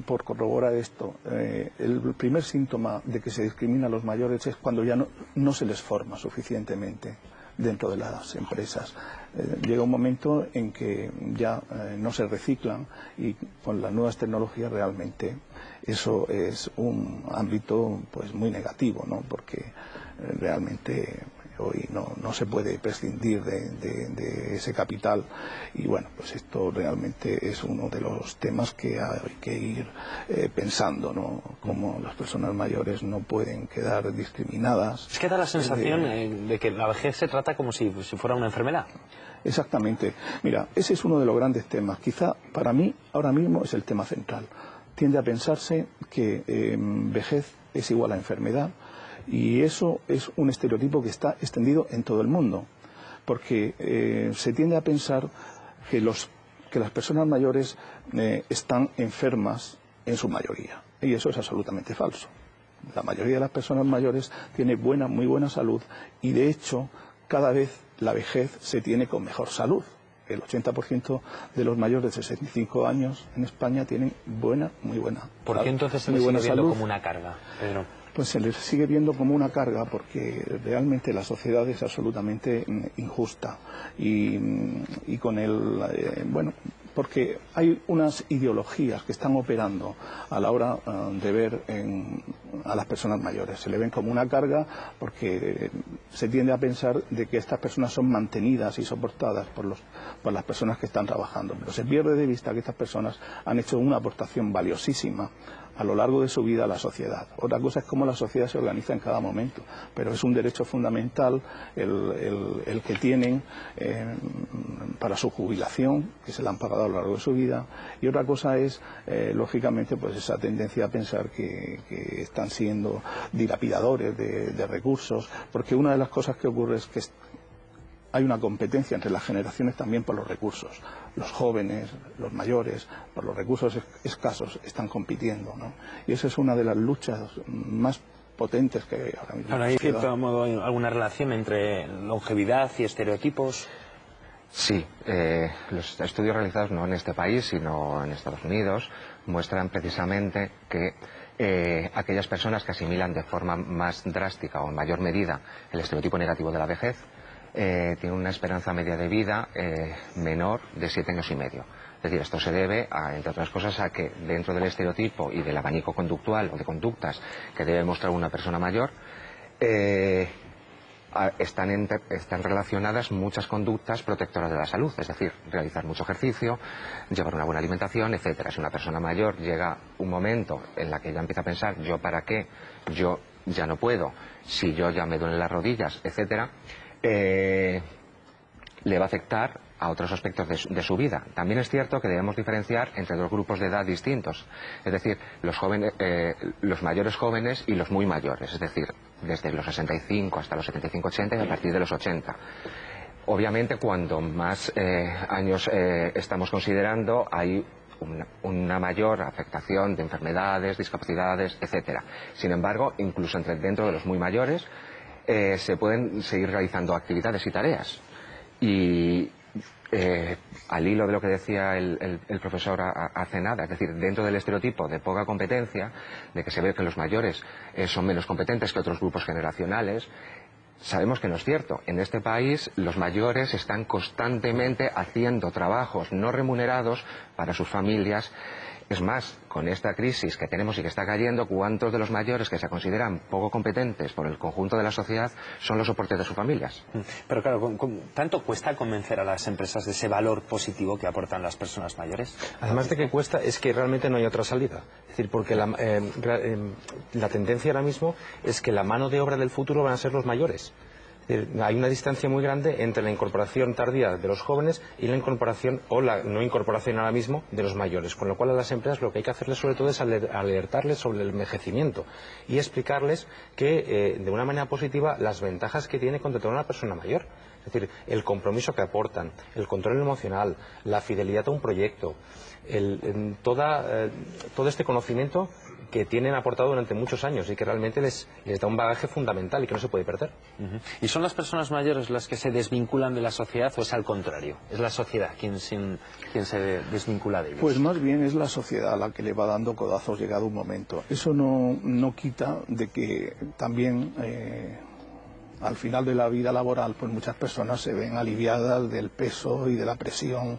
por corroborar esto, el primer síntoma de que se discrimina a los mayores es cuando ya no se les forma suficientemente dentro de las empresas. Llega un momento en que ya no se reciclan, y con las nuevas tecnologías realmente eso es un ámbito pues muy negativo, ¿no? Porque realmente hoy no se puede prescindir de ese capital, y bueno, pues esto realmente es uno de los temas que hay que ir pensando, ¿no? Cómo las personas mayores no pueden quedar discriminadas. Es que da la sensación de que la vejez se trata como si fuera una enfermedad. Exactamente. Mira, ese es uno de los grandes temas. Quizá para mí ahora mismo es el tema central. Tiende a pensarse que vejez es igual a enfermedad, y eso es un estereotipo que está extendido en todo el mundo, porque se tiende a pensar que las personas mayores están enfermas en su mayoría, y eso es absolutamente falso. La mayoría de las personas mayores tiene muy buena salud, y de hecho cada vez la vejez se tiene con mejor salud. El 80% de los mayores de 65 años en España tienen muy buena salud. ¿Por qué entonces se les sigue viendo como una carga, Pedro? Pues se les sigue viendo como una carga porque realmente la sociedad es absolutamente injusta, y con bueno, porque hay unas ideologías que están operando a la hora de ver a las personas mayores. Se le ven como una carga porque se tiende a pensar de que estas personas son mantenidas y soportadas por las personas que están trabajando, pero se pierde de vista que estas personas han hecho una aportación valiosísima a lo largo de su vida a la sociedad. Otra cosa es cómo la sociedad se organiza en cada momento, pero es un derecho fundamental el que tienen para su jubilación, que se la han pagado a lo largo de su vida, y otra cosa es, lógicamente, pues esa tendencia a pensar que están siendo dilapidadores de recursos, porque una de las cosas que ocurre es que hay una competencia entre las generaciones también por los recursos. Los jóvenes, los mayores, por los recursos escasos están compitiendo, ¿no? Y esa es una de las luchas más potentes que hay ahora mismo. ¿Hay cierto modo alguna relación entre longevidad y estereotipos? Sí, los estudios realizados no en este país, sino en Estados Unidos, muestran precisamente que aquellas personas que asimilan de forma más drástica o en mayor medida el estereotipo negativo de la vejez, tiene una esperanza media de vida menor de 7 años y medio. Es decir, esto se debe, entre otras cosas, a que dentro del estereotipo y del abanico conductual o de conductas que debe mostrar una persona mayor, están relacionadas muchas conductas protectoras de la salud, es decir, realizar mucho ejercicio, llevar una buena alimentación, etcétera. Si una persona mayor llega un momento en la que ya empieza a pensar, ¿yo para qué? Yo ya no puedo, si yo ya me duelen las rodillas, etcétera, le va a afectar a otros aspectos de su vida. También es cierto que debemos diferenciar entre dos grupos de edad distintos, es decir, los mayores jóvenes y los muy mayores, es decir, desde los 65 hasta los 75-80 y a partir de los 80. Obviamente, cuando más años estamos considerando, hay una mayor afectación de enfermedades, discapacidades, etcétera. Sin embargo, incluso dentro de los muy mayores, se pueden seguir realizando actividades y tareas. Y al hilo de lo que decía el profesor hace nada, es decir, dentro del estereotipo de poca competencia, de que se ve que los mayores son menos competentes que otros grupos generacionales, sabemos que no es cierto. En este país los mayores están constantemente haciendo trabajos no remunerados para sus familias. Es más, con esta crisis que tenemos y que está cayendo, ¿cuántos de los mayores que se consideran poco competentes por el conjunto de la sociedad son los soportes de sus familias? Pero claro, ¿tanto cuesta convencer a las empresas de ese valor positivo que aportan las personas mayores? Además de que cuesta, es que realmente no hay otra salida. Es decir, porque la tendencia ahora mismo es que la mano de obra del futuro van a ser los mayores. Hay una distancia muy grande entre la incorporación tardía de los jóvenes y la incorporación o la no incorporación ahora mismo de los mayores, con lo cual a las empresas lo que hay que hacerles sobre todo es alertarles sobre el envejecimiento y explicarles que de una manera positiva las ventajas que tiene contratar a una persona mayor. Es decir, el compromiso que aportan, el control emocional, la fidelidad a un proyecto, todo este conocimiento que tienen aportado durante muchos años y que realmente les da un bagaje fundamental y que no se puede perder. ¿Y son las personas mayores las que se desvinculan de la sociedad o es al contrario? ¿Es la sociedad quien se desvincula de ellos? Pues más bien es la sociedad la que le va dando codazos llegado un momento. Eso no quita de que también al final de la vida laboral pues muchas personas se ven aliviadas del peso y de la presión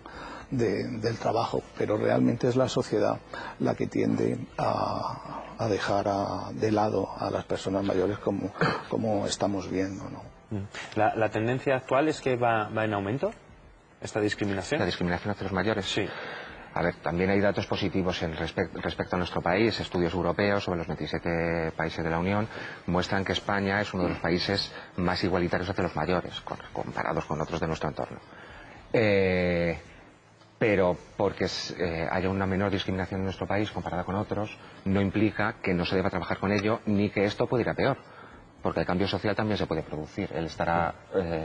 del trabajo, pero realmente es la sociedad la que tiende a dejar de lado a las personas mayores como estamos viendo, ¿no? ¿La tendencia actual es que va en aumento esta discriminación? ¿La discriminación hacia los mayores? Sí. A ver, también hay datos positivos respecto a nuestro país. Estudios europeos sobre los 27 países de la Unión muestran que España es uno de los países más igualitarios hacia los mayores, comparados con otros de nuestro entorno. Pero porque haya una menor discriminación en nuestro país comparada con otros, no implica que no se deba trabajar con ello, ni que esto pueda ir a peor. Porque el cambio social también se puede producir. Él estará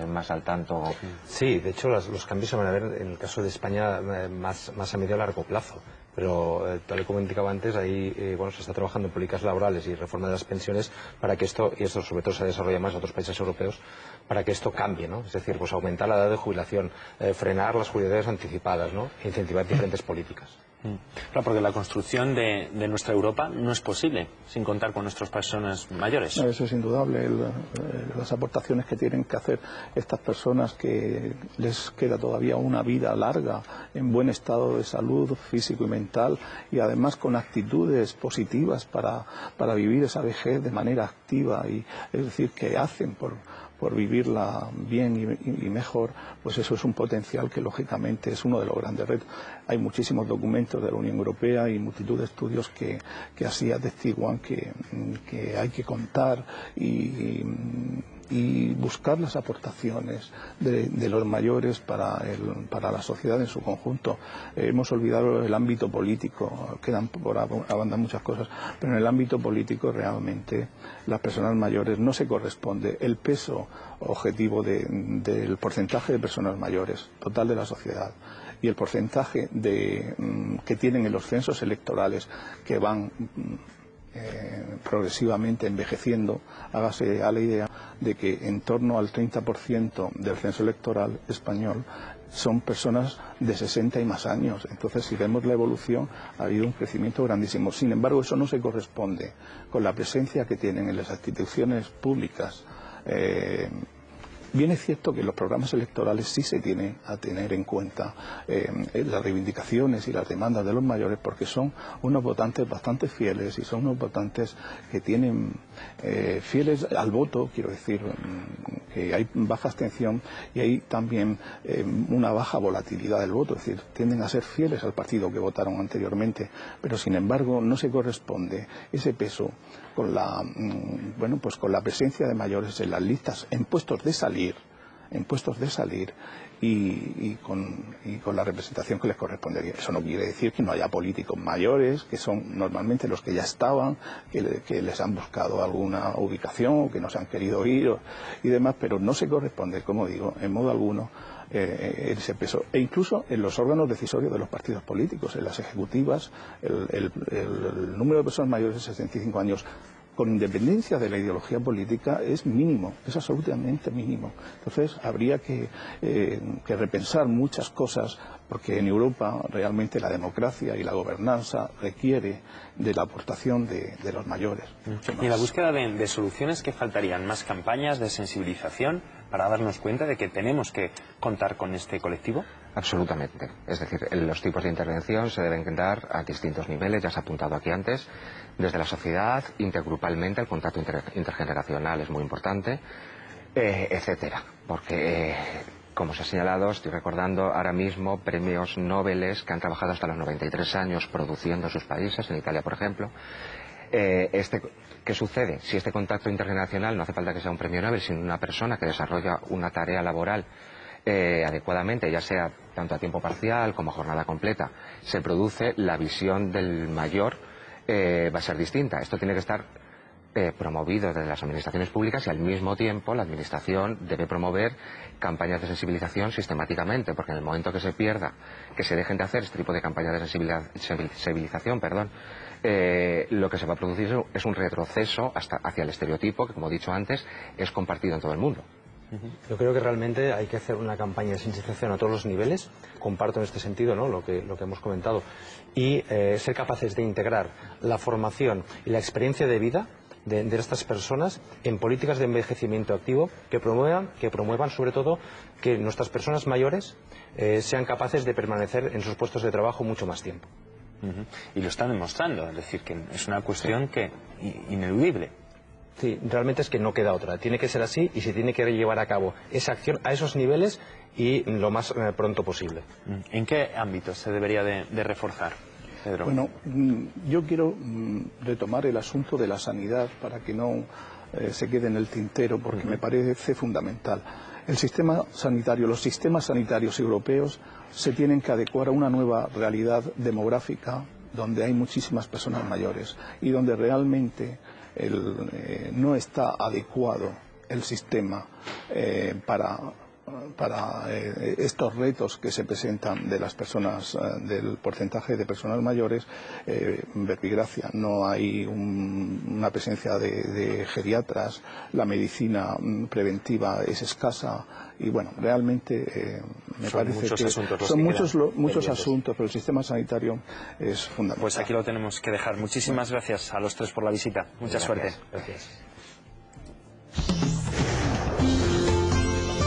más al tanto. Sí, de hecho los cambios se van a ver en el caso de España más a medio y largo plazo. Pero tal y como indicaba antes, ahí se está trabajando en políticas laborales y reforma de las pensiones para que esto, y esto sobre todo se desarrolla más en otros países europeos, para que esto cambie, ¿no? Es decir, pues aumentar la edad de jubilación, frenar las jubilaciones anticipadas, ¿no? E incentivar diferentes políticas. Claro, porque la construcción de nuestra Europa no es posible sin contar con nuestras personas mayores. Eso es indudable, las aportaciones que tienen que hacer estas personas que les queda todavía una vida larga en buen estado de salud físico y mental y además con actitudes positivas para vivir esa vejez de manera activa, y es decir, que hacen por vivirla bien y mejor, pues eso es un potencial que lógicamente es uno de los grandes retos. Hay muchísimos documentos de la Unión Europea y multitud de estudios que así atestiguan que hay que contar y buscar las aportaciones de los mayores para la sociedad en su conjunto. Hemos olvidado el ámbito político, quedan por abandar muchas cosas, pero en el ámbito político realmente las personas mayores no se corresponde el peso objetivo del porcentaje de personas mayores total de la sociedad y el porcentaje que tienen en los censos electorales que van progresivamente envejeciendo. Hágase a la idea de que en torno al 30% del censo electoral español son personas de 60 y más años. Entonces, si vemos la evolución, ha habido un crecimiento grandísimo. Sin embargo, eso no se corresponde con la presencia que tienen en las instituciones públicas. Bien es cierto que los programas electorales sí se tienen a tener en cuenta las reivindicaciones y las demandas de los mayores, porque son unos votantes bastante fieles y son unos votantes que tienen fieles al voto, quiero decir, que hay baja abstención y hay también una baja volatilidad del voto, es decir, tienden a ser fieles al partido que votaron anteriormente, pero sin embargo no se corresponde ese peso con la presencia de mayores en las listas, en puestos de salir y con la representación que les correspondería. Eso no quiere decir que no haya políticos mayores, que son normalmente los que ya estaban, que les han buscado alguna ubicación o que no se han querido ir y demás, pero no se corresponde, como digo, en modo alguno ese peso. E incluso en los órganos decisorios de los partidos políticos, en las ejecutivas, el número de personas mayores de 65 años con independencia de la ideología política es mínimo, es absolutamente mínimo. Entonces habría que repensar muchas cosas, porque en Europa realmente la democracia y la gobernanza requiere de la aportación de los mayores. Y en la búsqueda de soluciones, ¿qué faltarían? ¿Más campañas de sensibilización para darnos cuenta de que tenemos que contar con este colectivo? Absolutamente. Es decir, los tipos de intervención se deben dar a distintos niveles, ya se ha apuntado aquí antes, desde la sociedad, intergrupalmente, el contacto intergeneracional es muy importante, etcétera. Porque, como se ha señalado, estoy recordando ahora mismo premios Nobel que han trabajado hasta los 93 años produciendo en sus países, en Italia, por ejemplo. ¿Qué sucede? Si este contacto intergeneracional, no hace falta que sea un premio Nobel, sino una persona que desarrolla una tarea laboral adecuadamente, ya sea tanto a tiempo parcial como a jornada completa, se produce, la visión del mayor va a ser distinta. Esto tiene que estar promovido desde las administraciones públicas, y al mismo tiempo la administración debe promover campañas de sensibilización sistemáticamente, porque en el momento que se pierda, que se dejen de hacer este tipo de campañas de sensibilización, lo que se va a producir es un retroceso hacia el estereotipo que, como he dicho antes, es compartido en todo el mundo. Yo creo que realmente hay que hacer una campaña de sensibilización a todos los niveles, comparto en este sentido, ¿no?, lo que hemos comentado, y ser capaces de integrar la formación y la experiencia de vida de estas personas en políticas de envejecimiento activo que promuevan sobre todo que nuestras personas mayores sean capaces de permanecer en sus puestos de trabajo mucho más tiempo. Y lo están demostrando, es decir, que es una cuestión ineludible. Sí, realmente es que no queda otra. Tiene que ser así y se tiene que llevar a cabo esa acción a esos niveles y lo más pronto posible. ¿En qué ámbitos se debería de reforzar, Pedro? Bueno, yo quiero retomar el asunto de la sanidad para que no se quede en el tintero, porque me parece fundamental. El sistema sanitario, los sistemas sanitarios europeos se tienen que adecuar a una nueva realidad demográfica donde hay muchísimas personas mayores y donde realmente no está adecuado el sistema para estos retos que se presentan de las personas, del porcentaje de personas mayores. Verbigracia, no hay una presencia de geriatras, la medicina preventiva es escasa y bueno, realmente me parece que son muchos asuntos, pero el sistema sanitario es fundamental. Pues aquí lo tenemos que dejar. Muchísimas gracias a los tres por la visita. Mucha suerte. Gracias.